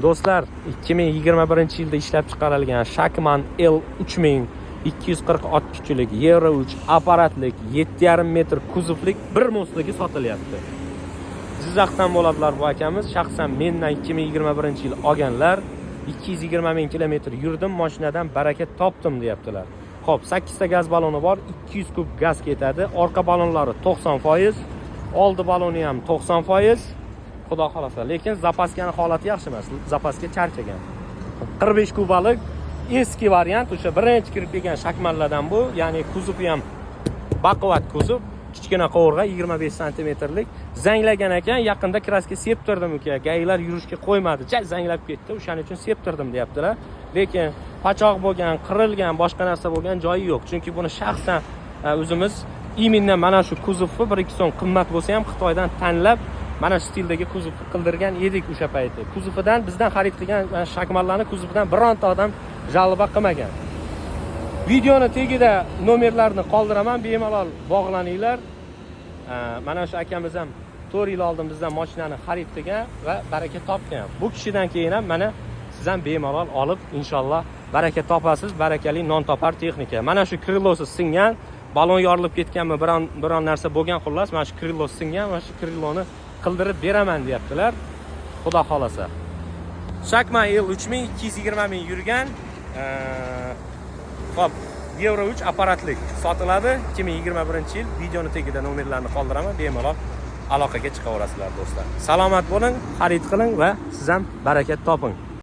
Do'stlar, 2021-yilda ishlab chiqarilgan Shakman L3000 240 ot kuchilik Euro 3 apparatlik 7,5 metr kuzovlik bir mosligi sotilyapti. Jizzaxdan bo'ladilar bu akamiz. Shaxsan mendan 2021-yil olganlar. 220 ming kilometr yurdim, mashinadan baraka topdim deyaptilar. Xo'p, 8 ta gaz baloni bor, 200 kub gaz ketadi. Orqa balonlari 90%, oldi baloni ham 90%. Xudo xolasa, lekin zapaskani holati yaxshi emas. Zapaska charchagan. 45 kubalik eski variant, o'sha birinchi kirib kelgan Shakmanlardan bu, ya'ni kuzovi ham baquvvat kuzov, kichkina qovurg'a 25 santimetrlik. Zanglagan ekan, yaqinda kraska septirdim uka. Gaylar yurishga qo'ymadi. Zanglab ketdi, o'shaning uchun septirdim deyaptilar. Lekin pachoq bo'lgan, qirilgan, boshqa narsa bo'lgan joyi yo'q. Chunki buni shaxsan o'zimiz imindan mana shu kuzovni 1-2 so'm qimmat bo'lsa ham Xitoydan tanlab mana shu stildagi kuzov qildirgan edik o'sha payti. Kuzovidan bizdan xarid qilgan Shakmanlarning kuzovidan bironta odam jalba qilmagan. Videoni tagida nomerlarni qoldiraman, bemalol bog'laninglar. Mana shu akamiz ham 4 yil oldin bizdan mashinani xarid qilgan va baraka topgan. Bu kishidan keyin ham mana siz ham bemalol olib, inshaalloh baraka topasiz, barakali non topar texnika. Mana shu krilosi singan, balon yorilib ketganmi, biron narsa bo'lgan, xullas mana shu krilo singan, mana shu kriloni qildirib beraman deyaptilar. Xudo xolasa. Shakman L3000 220 ming yurgan. Xo'p, Euro 3 apparatlik sotiladi 2021-yil. Videoni tagida nomerlarni qoldiraman, bemalol aloqaga chiqaverasizlar do'stlar. Salomat bo'ling, xarid qiling va siz ham barakat toping.